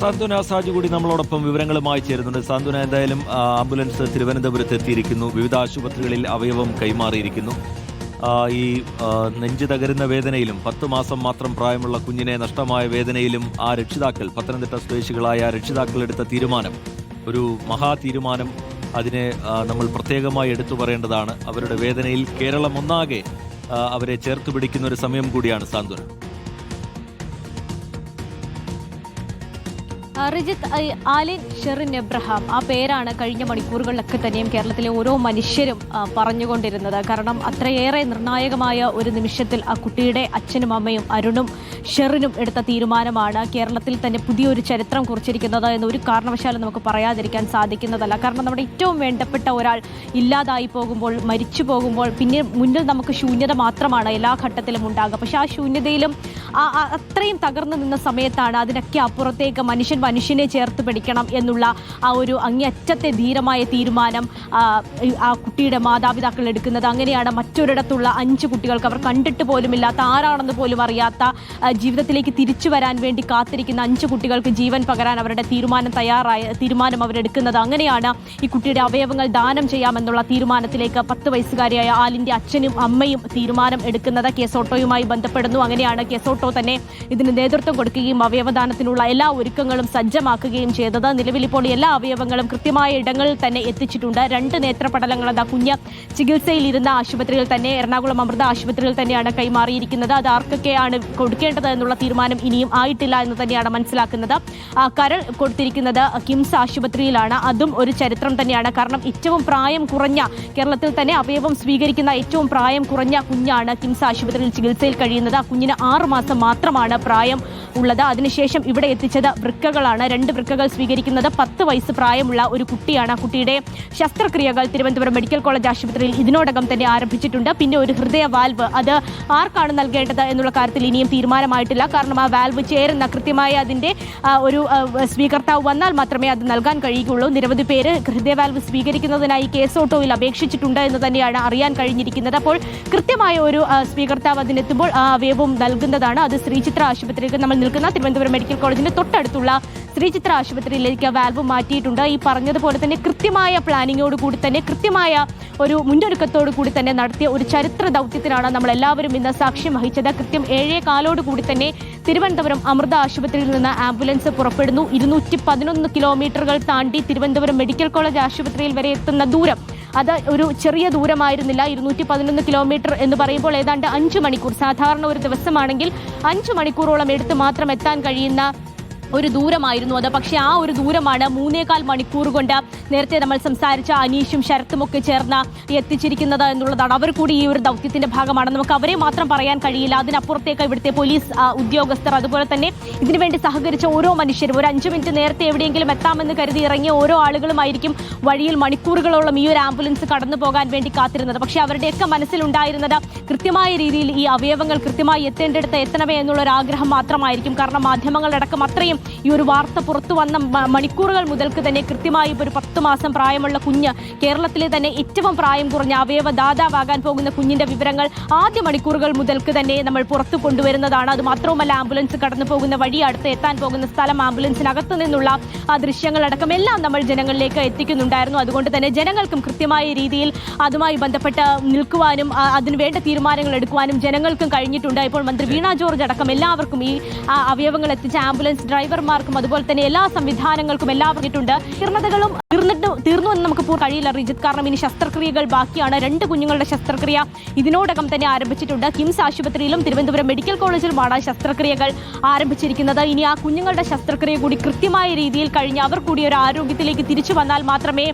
സാന്ത്വന സാജു കൂടി നമ്മളോടൊപ്പം വിവരങ്ങളുമായി ചേരുന്നുണ്ട്. സാന്ത്വന, എന്തായാലും ആംബുലൻസ് തിരുവനന്തപുരത്ത് എത്തിയിരിക്കുന്നു. വിവിധ ആശുപത്രികളിൽ അവയവം കൈമാറിയിരിക്കുന്നു. ഈ നെഞ്ച് തകരുന്ന വേദനയിലും 10 മാസം മാത്രം പ്രായമുള്ള കുഞ്ഞിനെ നഷ്ടമായ വേദനയിലും ആ രക്ഷിതാക്കൾ, പത്തനംതിട്ട സ്വദേശികളായ രക്ഷിതാക്കൾ എടുത്ത തീരുമാനം ഒരു മഹാ തീരുമാനം. അതിനെ നമ്മൾ പ്രത്യേകമായി എടുത്തു പറയേണ്ടതാണ്. അവരുടെ വേദനയിൽ കേരളം ഒന്നാകെ അവരെ ചേർത്ത് പിടിക്കുന്ന ഒരു സമയം കൂടിയാണ് സാന്ത്വന. റിജിത്ത്, ആലിൻ ഷെറിൻ എബ്രഹാം, ആ പേരാണ് കഴിഞ്ഞ മണിക്കൂറുകളിലൊക്കെ തന്നെയും കേരളത്തിലെ ഓരോ മനുഷ്യരും പറഞ്ഞുകൊണ്ടിരുന്നത്. കാരണം അത്രയേറെ നിർണായകമായ ഒരു നിമിഷത്തിൽ ആ കുട്ടിയുടെ അച്ഛനും അമ്മയും അരുണും ഷെറിനും എടുത്ത തീരുമാനമാണ് കേരളത്തിൽ തന്നെ പുതിയൊരു ചരിത്രം കുറിച്ചിരിക്കുന്നത് എന്ന് ഒരു കാരണവശാലും നമുക്ക് പറയാതിരിക്കാൻ സാധിക്കുന്നതല്ല. കാരണം നമ്മുടെ ഏറ്റവും വേണ്ടപ്പെട്ട ഒരാൾ ഇല്ലാതായി പോകുമ്പോൾ, മരിച്ചു പോകുമ്പോൾ പിന്നെ മുന്നിൽ നമുക്ക് ശൂന്യത മാത്രമാണ് എല്ലാ ഘട്ടത്തിലും ഉണ്ടാകുക. പക്ഷെ ആ ശൂന്യതയിലും അത്രയും തകർന്നു നിന്ന സമയത്താണ് അതിനൊക്കെ അപ്പുറത്തേക്ക് മനുഷ്യനെ ചേർത്ത് പിടിക്കണം എന്നുള്ള ആ ഒരു അങ്ങേയറ്റത്തെ ധീരമായ തീരുമാനം ആ കുട്ടിയുടെ മാതാപിതാക്കൾ എടുക്കുന്നത്. അങ്ങനെയാണ് മറ്റൊരിടത്തുള്ള 5 കുട്ടികൾക്ക്, അവർ കണ്ടിട്ട് പോലുമില്ലാത്ത, ആരാണെന്ന് പോലും അറിയാത്ത, ജീവിതത്തിലേക്ക് തിരിച്ചു വരാൻ വേണ്ടി കാത്തിരിക്കുന്ന 5 കുട്ടികൾക്ക് ജീവൻ പകരാൻ അവരുടെ തീരുമാനം അവരെടുക്കുന്നത്. അങ്ങനെയാണ് ഈ കുട്ടിയുടെ അവയവങ്ങൾ ദാനം ചെയ്യാമെന്നുള്ള തീരുമാനത്തിലേക്ക് 10 വയസ്സുകാരിയായ ആലിൻ്റെ അച്ഛനും അമ്മയും തീരുമാനം എടുക്കുന്നത്. കേസോട്ടോയുമായി ബന്ധപ്പെടുന്നു. അങ്ങനെയാണ് കേസോട്ടോ തന്നെ ഇതിന് നേതൃത്വം കൊടുക്കുകയും അവയവദാനത്തിനുള്ള എല്ലാ ഒരുക്കങ്ങളും സജ്ജമാക്കുകയും ചെയ്തത്. നിലവിൽ ഇപ്പോൾ എല്ലാ അവയവങ്ങളും കൃത്യമായ ഇടങ്ങളിൽ തന്നെ എത്തിച്ചിട്ടുണ്ട്. 2 നേത്രപടലങ്ങൾ അത് കുഞ്ഞ് ചികിത്സയിലിരുന്ന ആശുപത്രിയിൽ തന്നെ, എറണാകുളം അമൃത ആശുപത്രിയിൽ തന്നെയാണ് കൈമാറിയിരിക്കുന്നത്. അത് ആർക്കൊക്കെയാണ് കൊടുക്കേണ്ടത് എന്നുള്ള തീരുമാനം ഇനിയും ആയിട്ടില്ല എന്ന് തന്നെയാണ് മനസ്സിലാക്കുന്നത്. കരൾ കൊടുത്തിരിക്കുന്നത് കിംസ് ആശുപത്രിയിലാണ്. അതും ഒരു ചരിത്രം തന്നെയാണ്. കാരണം ഏറ്റവും പ്രായം കുറഞ്ഞ, കേരളത്തിൽ തന്നെ അവയവം സ്വീകരിക്കുന്ന ഏറ്റവും പ്രായം കുറഞ്ഞ കുഞ്ഞാണ് കിംസ് ആശുപത്രിയിൽ ചികിത്സയിൽ കഴിയുന്നത്. ആ കുഞ്ഞിന് 6 മാസം മാത്രമാണ് പ്രായം ഉള്ളത്. അതിനുശേഷം ഇവിടെ എത്തിച്ചത് വൃക്കകളാണ്. 2 വൃക്കകൾ സ്വീകരിക്കുന്നത് 10 വയസ്സ് പ്രായമുള്ള ഒരു കുട്ടിയാണ്. ആ കുട്ടിയുടെ ശസ്ത്രക്രിയകൾ തിരുവനന്തപുരം മെഡിക്കൽ കോളേജ് ആശുപത്രിയിൽ ഇതിനോടകം തന്നെ ആരംഭിച്ചിട്ടുണ്ട്. പിന്നെ ഒരു ഹൃദയ വാൽവ്, അത് ആർക്കാണ് നൽകേണ്ടത് എന്നുള്ള കാര്യത്തിൽ ഇനിയും തീരുമാനമായിട്ടില്ല. കാരണം ആ വാൽവ് ചേരുന്ന കൃത്യമായ അതിൻ്റെ ഒരു സ്വീകർത്താവ് വന്നാൽ മാത്രമേ അത് നൽകാൻ കഴിയുകയുള്ളൂ. നിരവധി പേര് ഹൃദയ വാൽവ് സ്വീകരിക്കുന്നതിനായി കേസോട്ടോയിൽ അപേക്ഷിച്ചിട്ടുണ്ട് എന്ന് തന്നെയാണ് അറിയാൻ കഴിഞ്ഞിരിക്കുന്നത്. അപ്പോൾ കൃത്യമായ ഒരു സ്വീകർത്താവ് അതിനെത്തുമ്പോൾ ആ അവയവം നൽകുന്നതാണ്. അത് ശ്രീചിത്ര ആശുപത്രിയിലേക്ക്, നമ്മൾ നിൽക്കുന്ന തിരുവനന്തപുരം മെഡിക്കൽ കോളേജിന്റെ തൊട്ടടുത്തുള്ള ശ്രീചിത്ര ആശുപത്രിയിലേക്ക് വാൽവ് മാറ്റിയിട്ടുണ്ട്. ഈ പറഞ്ഞതുപോലെ തന്നെ കൃത്യമായ പ്ലാനിങ്ങോട് കൂടി തന്നെ, കൃത്യമായ ഒരു മുന്നൊരുക്കത്തോടു കൂടി തന്നെ നടത്തിയ ഒരു ചരിത്ര ദൗത്യത്തിനാണ് നമ്മൾ എല്ലാവരും ഇന്ന് സാക്ഷ്യം വഹിച്ചത്. കൃത്യം 7:15 കൂടി തന്നെ തിരുവനന്തപുരം അമൃത ആശുപത്രിയിൽ നിന്ന് ആംബുലൻസ് പുറപ്പെടുന്നു. 211 കിലോമീറ്ററുകൾ താണ്ടി തിരുവനന്തപുരം മെഡിക്കൽ കോളേജ് ആശുപത്രിയിൽ വരെ എത്തുന്ന ദൂരം അത് ഒരു ചെറിയ ദൂരമായിരുന്നില്ല. 211 കിലോമീറ്റർ എന്ന് പറയുമ്പോൾ ഏതാണ്ട് 5 മണിക്കൂർ, സാധാരണ ഒരു ദിവസമാണെങ്കിൽ 5 മണിക്കൂറോളം എടുത്ത് മാത്രം എത്താൻ കഴിയുന്ന ഒരു ദൂരമായിരുന്നു അത്. പക്ഷേ ആ ഒരു ദൂരമാണ് 3.25 മണിക്കൂർ കൊണ്ട് നേരത്തെ നമ്മൾ സംസാരിച്ച അനീഷും ശരത്തും ഒക്കെ ചേർന്ന് എത്തിച്ചിരിക്കുന്നത് എന്നുള്ളതാണ്. അവർ കൂടി ഈ ഒരു ദൗത്യത്തിന്റെ ഭാഗമാണ്. നമുക്ക് അവരെ മാത്രം പറയാൻ കഴിയില്ല. അതിനപ്പുറത്തേക്ക് ഇവിടുത്തെ പോലീസ് ഉദ്യോഗസ്ഥർ, അതുപോലെ തന്നെ ഇതിനുവേണ്ടി സഹകരിച്ച ഓരോ മനുഷ്യരും, ഒരു 5 മിനിറ്റ് നേരത്തെ എവിടെയെങ്കിലും എത്താമെന്ന് കരുതി ഇറങ്ങിയ ഓരോ ആളുകളുമായിരിക്കും വഴിയിൽ മണിക്കൂറുകളോളം ഈ ഒരു ആംബുലൻസ് കടന്നു പോകാൻ വേണ്ടി കാത്തിരുന്നത്. പക്ഷേ അവരുടെയൊക്കെ മനസ്സിലുണ്ടായിരുന്നത് കൃത്യമായ രീതിയിൽ ഈ അവയവങ്ങൾ കൃത്യമായി എത്തേണ്ടിടത്ത് എത്തണമേ എന്നുള്ളൊരു ആഗ്രഹം മാത്രമായിരിക്കും. കാരണം മാധ്യമങ്ങളടക്കം അത്രയും ഈ ഒരു വാർത്ത പുറത്തു വന്ന മണിക്കൂറുകൾ മുതൽക്ക് തന്നെ കൃത്യമായി ഒരു 10 മാസം പ്രായമുള്ള കുഞ്ഞ്, കേരളത്തിലെ തന്നെ ഏറ്റവും പ്രായം കുറഞ്ഞ അവയവദാതാവാകാൻ പോകുന്ന കുഞ്ഞിന്റെ വിവരങ്ങൾ ആദ്യ മണിക്കൂറുകൾ മുതൽക്ക് തന്നെ നമ്മൾ പുറത്തു കൊണ്ടുവരുന്നതാണ്. അത് മാത്രവുമല്ല, ആംബുലൻസ് കടന്നു പോകുന്ന വഴി, അടുത്ത് എത്താൻ പോകുന്ന സ്ഥലം, ആംബുലൻസിനകത്ത് നിന്നുള്ള ആ ദൃശ്യങ്ങളടക്കം എല്ലാം നമ്മൾ ജനങ്ങളിലേക്ക് എത്തിക്കുന്നുണ്ടായിരുന്നു. അതുകൊണ്ട് തന്നെ ജനങ്ങൾക്കും കൃത്യമായ രീതിയിൽ അതുമായി ബന്ധപ്പെട്ട് നിൽക്കുവാനും അതിന് വേണ്ട തീരുമാനങ്ങൾ എടുക്കുവാനും ജനങ്ങൾക്കും കഴിഞ്ഞിട്ടുണ്ട്. ഇപ്പോൾ മന്ത്രി വീണ ജോർജ് അടക്കം എല്ലാവർക്കും ഈ അവയവങ്ങൾ എത്തിച്ച ആംബുലൻസ് ഡ്രൈവർമാർക്കും അതുപോലെ തന്നെ എല്ലാ സംവിധാനങ്ങൾക്കും എല്ലാവർക്കും തീർന്നതകളും തീർന്നു എന്ന് നമുക്ക് കഴിയില്ല റിജിത്ത്. കാരണം ഇനി ശസ്ത്രക്രിയകൾ ബാക്കിയാണ്. 2 കുഞ്ഞുങ്ങളുടെ ശസ്ത്രക്രിയ ഇതിനോടകം തന്നെ ആരംഭിച്ചിട്ടുണ്ട്. കിംസ് ആശുപത്രിയിലും തിരുവനന്തപുരം മെഡിക്കൽ കോളേജിലുമാണ് ശസ്ത്രക്രിയകൾ ആരംഭിച്ചിരിക്കുന്നത്. ഇനി ആ കുഞ്ഞുങ്ങളുടെ ശസ്ത്രക്രിയ കൂടി കൃത്യമായ രീതിയിൽ കഴിഞ്ഞ് അവർ കൂടി ഒരു ആരോഗ്യത്തിലേക്ക് തിരിച്ചു വന്നാൽ മാത്രമേ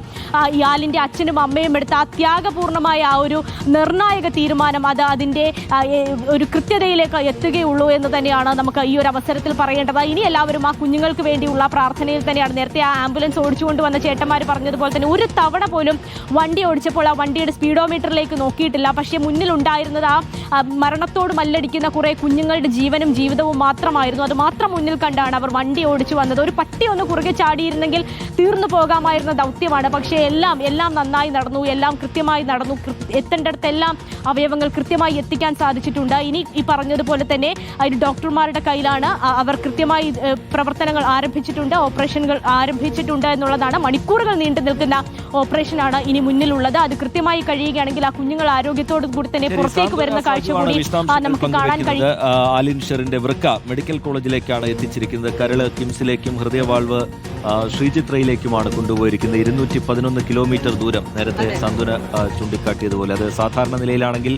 ഈ ആലിൻ്റെ അച്ഛനും അമ്മയും എടുത്ത ആ ത്യാഗപൂർണമായ ആ ഒരു നിർണായക തീരുമാനം അത് അതിൻ്റെ ഒരു കൃത്യതയിലേക്ക് എത്തുകയുള്ളൂ എന്ന് തന്നെയാണ് നമുക്ക് ഈ ഒരു അവസരത്തിൽ പറയേണ്ടത്. ഇനി എല്ലാവരും ആ കുഞ്ഞുങ്ങൾക്ക് വേണ്ടിയുള്ള പ്രാർത്ഥനയിൽ തന്നെയാണ്. നേരത്തെ ആ ആംബുലൻസ് ഓടിച്ചുകൊണ്ട് വന്ന ചേട്ടന്മാർ പറഞ്ഞതുപോലെ തന്നെ ഒരു തവണ പോലും വണ്ടി ഓടിച്ചപ്പോൾ ആ വണ്ടിയുടെ സ്പീഡോമീറ്ററിലേക്ക് നോക്കിയിട്ടില്ല. പക്ഷേ മുന്നിലുണ്ടായിരുന്നത് ആ മരണത്തോട് മല്ലടിക്കുന്ന കുറേ കുഞ്ഞുങ്ങളുടെ ജീവനും ജീവിതവും മാത്രമായിരുന്നു. അത് മാത്രം മുന്നിൽ കണ്ടാണ് അവർ വണ്ടി ഓടിച്ചു വന്നത്. ഒരു പട്ടി ഒന്ന് കുറുകെ ചാടിയിരുന്നെങ്കിൽ തീർന്നു പോകാമായിരുന്ന ദൗത്യമാണ്. പക്ഷേ എല്ലാം നന്നായി നടന്നു, എല്ലാം കൃത്യമായി നടന്നു. എത്തേണ്ടടുത്തെല്ലാം അവയവങ്ങൾ കൃത്യമായി എത്തിക്കാൻ സാധിച്ചിട്ടുണ്ട്. ഇനി ഈ പറഞ്ഞതുപോലെ തന്നെ ഡോക്ടർമാരുടെ കയ്യിലാണ്. അവർ കൃത്യമായി പ്രവർത്തനങ്ങൾ ആരംഭിച്ചിട്ടുണ്ട്, ഓപ്പറേഷനുകൾ ആരംഭിച്ചിട്ടുണ്ട് എന്നുള്ളതാണ്. മണിക്കൂറുകൾ നീണ്ടു നിൽക്കുന്ന ഓപ്പറേഷനാണ് ഇനി മുന്നിലുള്ളത്. അത് കൃത്യമായി കഴിയുകയാണെങ്കിൽ ആ കുഞ്ഞുങ്ങൾ ആരോഗ്യത്തോടു കൂടി തന്നെ പുറത്തേക്ക് വരുന്ന കാഴ്ച കൂടി നമുക്ക് കാണാൻ കഴിയും. ആലിൻ ഷെറിന്റെ വൃക്ക മെഡിക്കൽ കോളേജിലേക്കാണ് എത്തിച്ചിരിക്കുന്നത്. കരള് കിംസിലേക്കും ഹൃദയവാൾവ് ശ്രീചിത്രയിലേക്കുമാണ് കൊണ്ടുപോയിരിക്കുന്നത്. 211 കിലോമീറ്റർ ദൂരം നേരത്തെ സാന്ത്വന ചൂണ്ടിക്കാട്ടിയതുപോലെ അത് സാധാരണ നിലയിലാണെങ്കിൽ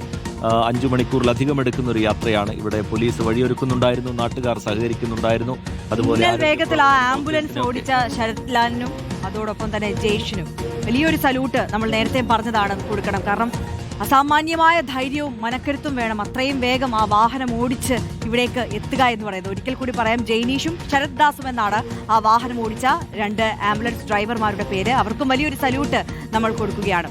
5 മണിക്കൂറിലധികം എടുക്കുന്ന ഒരു യാത്രയാണ്. ഇവിടെ പോലീസ് വഴിയൊരുക്കുന്നുണ്ടായിരുന്നു, നാട്ടുകാർ സഹകരിക്കുന്നുണ്ടായിരുന്നു. അതുപോലെ വേഗത്തിൽ ആ ആംബുലൻസ് ഓടിച്ച ശരത് ലാലിനും അതോടൊപ്പം തന്നെ ജയ്ഷിനും വലിയൊരു സല്യൂട്ട് നമ്മൾ നേരത്തെ പറഞ്ഞതാണ് കൊടുക്കണം. കാരണം അസാമാന്യമായ ധൈര്യവും മനക്കരുത്തും വേണം അത്രയും വേഗം ആ വാഹനം ഓടിച്ച് ഇവിടേക്ക് എത്തുക എന്ന് പറയുന്നത്. ഒരിക്കൽ കൂടി പറയാം, ജൈനീഷും ശരത് ദാസും എന്നാണ് ആ വാഹനം ഓടിച്ച 2 ആംബുലൻസ് ഡ്രൈവർമാരുടെ പേര്. അവർക്കും വലിയൊരു സല്യൂട്ട് നമ്മൾ കൊടുക്കുകയാണ്.